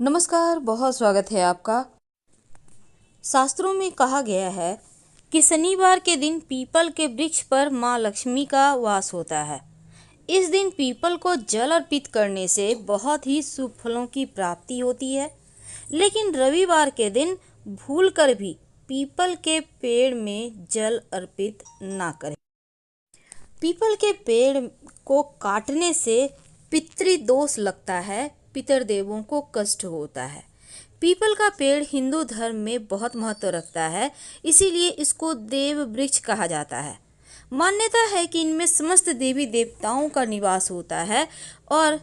नमस्कार, बहुत स्वागत है आपका। शास्त्रों में कहा गया है कि शनिवार के दिन पीपल के वृक्ष पर माँ लक्ष्मी का वास होता है। इस दिन पीपल को जल अर्पित करने से बहुत ही शुभ फलों की प्राप्ति होती है। लेकिन रविवार के दिन भूलकर भी पीपल के पेड़ में जल अर्पित ना करें। पीपल के पेड़ को काटने से पितृदोष लगता है, पितृदेवों को कष्ट होता है। पीपल का पेड़ हिंदू धर्म में बहुत महत्व रखता है, इसीलिए इसको देव वृक्ष कहा जाता है। मान्यता है कि इनमें समस्त देवी देवताओं का निवास होता है और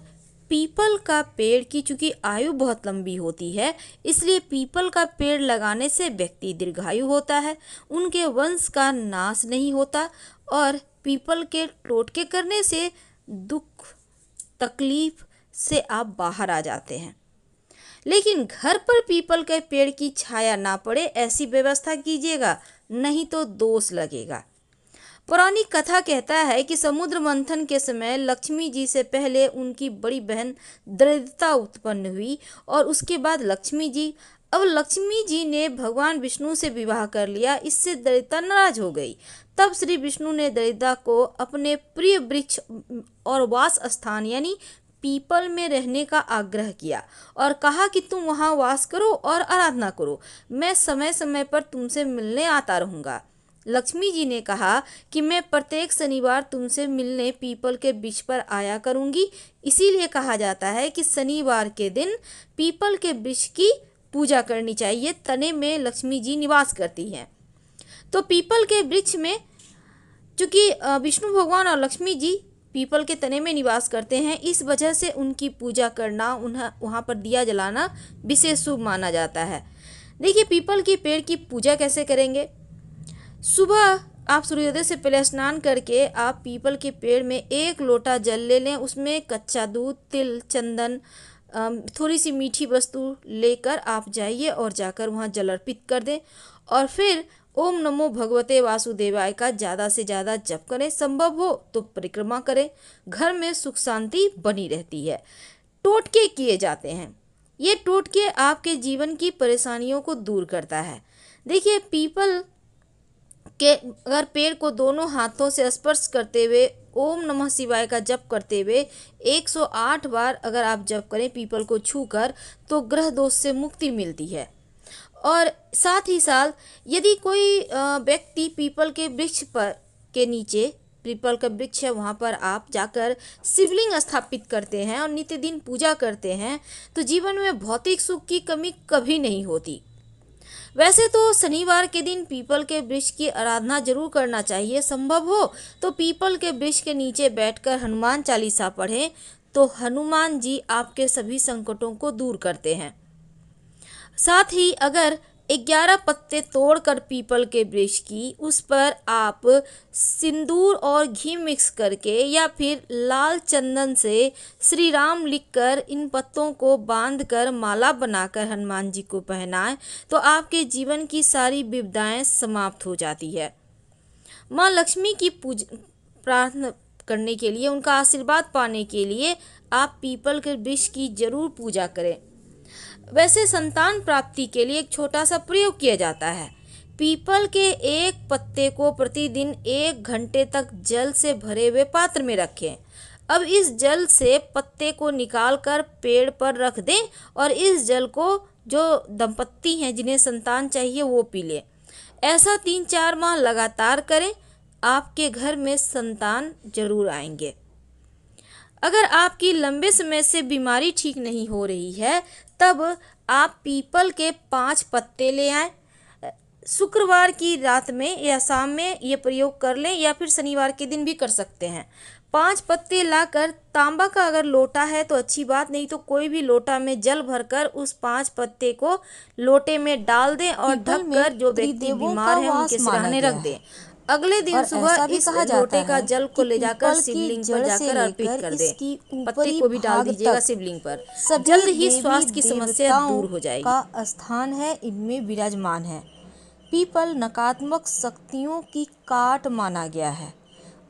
पीपल का पेड़ की चूंकि आयु बहुत लंबी होती है, इसलिए पीपल का पेड़ लगाने से व्यक्ति दीर्घायु होता है, उनके वंश का नाश नहीं होता और पीपल के टोटके करने से दुख तकलीफ से आप बाहर आ जाते हैं। लेकिन घर पर पीपल के पेड़ की छाया ना पड़े ऐसी व्यवस्था कीजिएगा, नहीं तो दोष लगेगा। पौराणिक कथा कहता है कि समुद्र मंथन के समय लक्ष्मी जी से पहले उनकी बड़ी बहन दरिद्रता उत्पन्न हुई और उसके बाद लक्ष्मी जी ने भगवान विष्णु से विवाह कर लिया। इससे दरिद्रता नाराज हो गई। तब श्री विष्णु ने दरिद्रता को अपने प्रिय वृक्ष और वास स्थान यानी पीपल में रहने का आग्रह किया और कहा कि तुम वहां वास करो और आराधना करो, मैं समय समय पर तुमसे मिलने आता रहूंगा। लक्ष्मी जी ने कहा कि मैं प्रत्येक शनिवार तुमसे मिलने पीपल के वृक्ष पर आया करूंगी। इसीलिए कहा जाता है कि शनिवार के दिन पीपल के वृक्ष की पूजा करनी चाहिए। तने में लक्ष्मी जी निवास करती हैं। तो पीपल के वृक्ष में चूंकि विष्णु भगवान और लक्ष्मी जी पीपल के तने में निवास करते हैं, इस वजह से उनकी पूजा करना, उन्हें वहाँ पर दिया जलाना विशेष शुभ माना जाता है। देखिए, पीपल के पेड़ की पूजा कैसे करेंगे। सुबह आप सूर्योदय से पहले स्नान करके आप पीपल के पेड़ में 1 लोटा जल ले लें। उसमें कच्चा दूध, तिल, चंदन, थोड़ी सी मीठी वस्तु लेकर आप जाइए और जाकर वहाँ जल अर्पित कर दें और फिर ओम नमो भगवते वासुदेवाय का ज़्यादा से ज़्यादा जप करें। संभव हो तो परिक्रमा करें। घर में सुख शांति बनी रहती है। टोटके किए जाते हैं। ये टोटके आपके जीवन की परेशानियों को दूर करता है। देखिए, पीपल के अगर पेड़ को दोनों हाथों से स्पर्श करते हुए ओम नमः शिवाय का जप करते हुए 108 बार अगर आप जप करें पीपल को छूकर, तो ग्रह दोष से मुक्ति मिलती है। और साथ ही साथ यदि कोई व्यक्ति पीपल के वृक्ष पर के नीचे, पीपल का वृक्ष है वहाँ पर आप जाकर शिवलिंग स्थापित करते हैं और नित्य दिन पूजा करते हैं, तो जीवन में भौतिक सुख की कमी कभी नहीं होती। वैसे तो शनिवार के दिन पीपल के वृक्ष की आराधना जरूर करना चाहिए। संभव हो तो पीपल के वृक्ष के नीचे बैठकर हनुमान चालीसा पढ़ें, तो हनुमान जी आपके सभी संकटों को दूर करते हैं। साथ ही अगर 11 पत्ते तोड़कर पीपल के वृक्ष की, उस पर आप सिंदूर और घी मिक्स करके या फिर लाल चंदन से श्री राम लिखकर इन पत्तों को बांधकर माला बनाकर हनुमान जी को पहनाएं, तो आपके जीवन की सारी विपदाएं समाप्त हो जाती है। माँ लक्ष्मी की प्रार्थना करने के लिए, उनका आशीर्वाद पाने के लिए आप पीपल के वृक्ष की जरूर पूजा करें। वैसे संतान प्राप्ति के लिए एक छोटा सा प्रयोग किया जाता है। पीपल के एक पत्ते को प्रतिदिन 1 घंटे तक जल से भरे हुए पात्र में रखें। अब इस जल से पत्ते को निकालकर पेड़ पर रख दें और इस जल को जो दंपत्ति हैं जिन्हें संतान चाहिए वो पी लें। ऐसा 3-4 माह लगातार करें, आपके घर में संतान जरूर आएंगे। अगर आपकी लंबे समय से बीमारी ठीक नहीं हो रही है, तब आप पीपल के 5 पत्ते ले आएं। शुक्रवार की रात में या शाम में ये प्रयोग कर लें या फिर शनिवार के दिन भी कर सकते हैं। 5 पत्ते लाकर, तांबा का अगर लोटा है तो अच्छी बात, नहीं तो कोई भी लोटा में जल भरकर उस 5 पत्ते को लोटे में डाल दें और ढककर जो व्यक्ति बीमार है उनके सिरहाने रख दें। अगले दिन सुबह इस लोटे का जल को ले जाकर शिवलिंग पर जाकर अर्पित कर दें। पत्ते को भी डाल दीजिएगा शिवलिंग पर। जल्द ही स्वास्थ्य की समस्या दूर हो जाएगी। का स्थान है, इनमें विराजमान है। पीपल नकारात्मक शक्तियों की काट माना गया है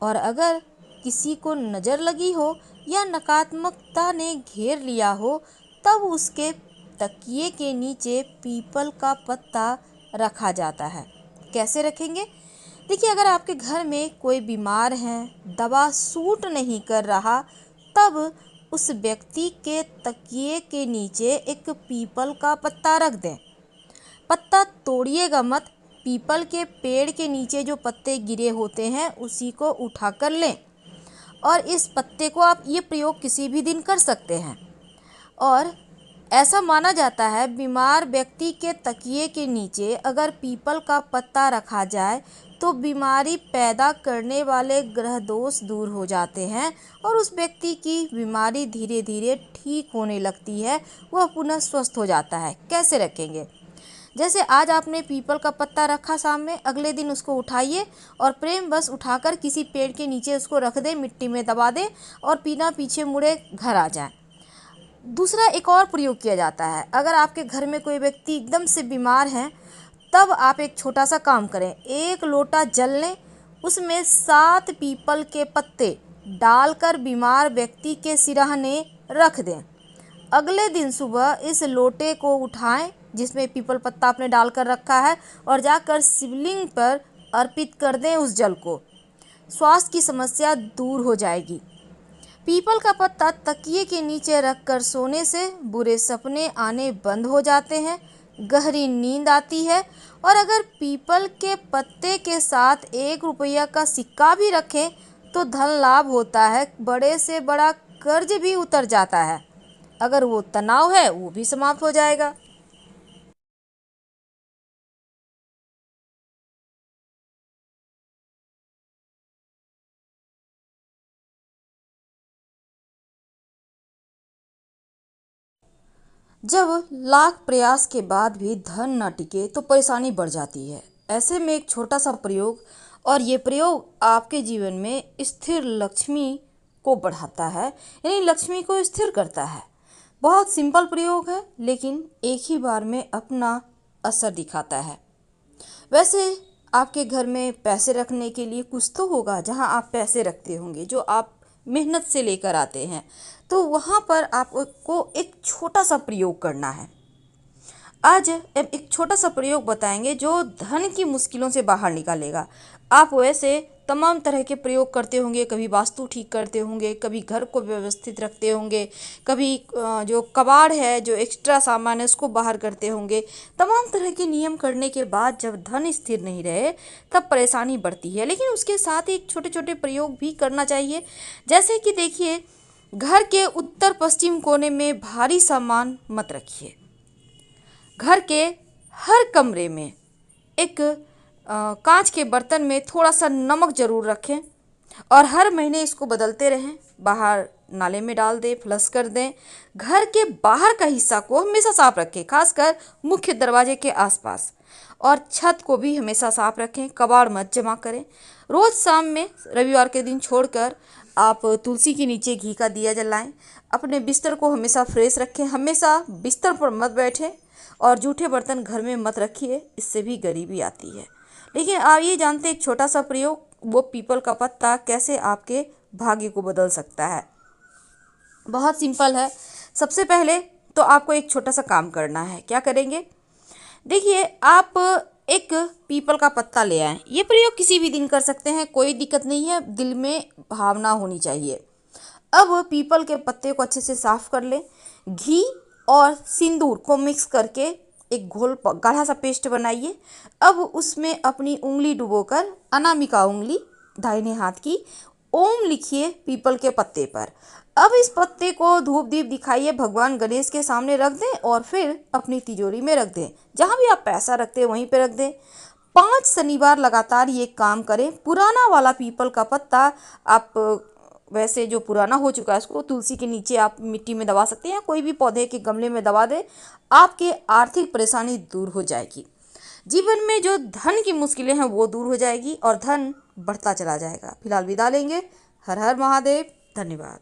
और अगर किसी को नज़र लगी हो या नकारात्मकता ने घेर लिया हो, तब उसके तकिए के नीचे पीपल का पत्ता रखा जाता है। कैसे रखेंगे? देखिए, अगर आपके घर में कोई बीमार है, दवा सूट नहीं कर रहा, तब उस व्यक्ति के तकिए के नीचे एक पीपल का पत्ता रख दें। पत्ता तोड़िएगा मत, पीपल के पेड़ के नीचे जो पत्ते गिरे होते हैं उसी को उठा कर लें, और इस पत्ते को आप ये प्रयोग किसी भी दिन कर सकते हैं। और ऐसा माना जाता है, बीमार व्यक्ति के तकिए के नीचे अगर पीपल का पत्ता रखा जाए तो बीमारी पैदा करने वाले ग्रह दोष दूर हो जाते हैं और उस व्यक्ति की बीमारी धीरे धीरे ठीक होने लगती है, वह पुनः स्वस्थ हो जाता है। कैसे रखेंगे? जैसे आज आपने पीपल का पत्ता रखा सामने, अगले दिन उसको उठाइए और प्रेम बस उठाकर किसी पेड़ के नीचे उसको रख दें, मिट्टी में दबा दें और बिना पीछे मुड़े घर आ जाएं। दूसरा एक और प्रयोग किया जाता है, अगर आपके घर में कोई व्यक्ति एकदम से बीमार है, तब आप एक छोटा सा काम करें। एक लोटा जल लें, उसमें 7 पीपल के पत्ते डालकर बीमार व्यक्ति के सिरहाने रख दें। अगले दिन सुबह इस लोटे को उठाएं जिसमें पीपल पत्ता आपने डालकर रखा है और जाकर शिवलिंग पर अर्पित कर दें उस जल को। स्वास्थ्य की समस्या दूर हो जाएगी। पीपल का पत्ता तकिए के नीचे रखकर सोने से बुरे सपने आने बंद हो जाते हैं, गहरी नींद आती है। और अगर पीपल के पत्ते के साथ 1 रुपया का सिक्का भी रखें तो धन लाभ होता है, बड़े से बड़ा कर्ज भी उतर जाता है, अगर वो तनाव है वो भी समाप्त हो जाएगा। जब लाख प्रयास के बाद भी धन न टिके तो परेशानी बढ़ जाती है। ऐसे में एक छोटा सा प्रयोग, और ये प्रयोग आपके जीवन में स्थिर लक्ष्मी को बढ़ाता है, यानी लक्ष्मी को स्थिर करता है। बहुत सिंपल प्रयोग है लेकिन एक ही बार में अपना असर दिखाता है। वैसे आपके घर में पैसे रखने के लिए कुछ तो होगा जहां आप पैसे रखते होंगे जो आप मेहनत से लेकर आते हैं, तो वहां पर आपको एक छोटा सा प्रयोग करना है। आज एक छोटा सा प्रयोग बताएंगे जो धन की मुश्किलों से बाहर निकालेगा। आप वैसे तमाम तरह के प्रयोग करते होंगे, कभी वास्तु ठीक करते होंगे, कभी घर को व्यवस्थित रखते होंगे, कभी जो कबाड़ है, जो एक्स्ट्रा सामान है उसको बाहर करते होंगे। तमाम तरह के नियम करने के बाद जब धन स्थिर नहीं रहे तब परेशानी बढ़ती है, लेकिन उसके साथ एक छोटे छोटे प्रयोग भी करना चाहिए। जैसे कि देखिए, घर के उत्तर पश्चिम कोने में भारी सामान मत रखिए। घर के हर कमरे में एक कांच के बर्तन में थोड़ा सा नमक जरूर रखें और हर महीने इसको बदलते रहें। बाहर नाले में डाल दें, फ्लश कर दें। घर के बाहर का हिस्सा को हमेशा साफ रखें, खासकर मुख्य दरवाजे के आसपास, और छत को भी हमेशा साफ रखें। कबाड़ मत जमा करें। रोज शाम में रविवार के दिन छोड़कर आप तुलसी के नीचे घी का दिया जलाएं। अपने बिस्तर को हमेशा फ्रेश रखें, हमेशा बिस्तर पर मत बैठें और जूठे बर्तन घर में मत रखिए, इससे भी गरीबी आती है। लेकिन आप ये जानते हैं एक छोटा सा प्रयोग, वो पीपल का पत्ता कैसे आपके भाग्य को बदल सकता है। बहुत सिंपल है। सबसे पहले तो आपको एक छोटा सा काम करना है। क्या करेंगे? देखिए, आप एक पीपल का पत्ता ले आएं। ये प्रयोग किसी भी दिन कर सकते हैं, कोई दिक्कत नहीं है, दिल में भावना होनी चाहिए। अब पीपल के पत्ते को अच्छे से साफ कर लें। घी और सिंदूर को मिक्स करके एक घोल गाढ़ा सा पेस्ट बनाइए। अब उसमें अपनी उंगली डुबोकर, अनामिका उंगली दाहिने हाथ की, ओम लिखिए पीपल के पत्ते पर। अब इस पत्ते को धूप दीप दिखाइए, भगवान गणेश के सामने रख दें और फिर अपनी तिजोरी में रख दें। जहाँ भी आप पैसा रखते हैं वहीं पे रख दें। 5 शनिवार लगातार ये काम करें। पुराना वाला पीपल का पत्ता आप वैसे जो पुराना हो चुका है उसको तुलसी के नीचे आप मिट्टी में दबा सकते हैं, कोई भी पौधे के गमले में दबा दें। आपके आर्थिक परेशानी दूर हो जाएगी। जीवन में जो धन की मुश्किलें हैं वो दूर हो जाएगी और धन बढ़ता चला जाएगा। फिलहाल विदा लेंगे। हर हर महादेव। धन्यवाद।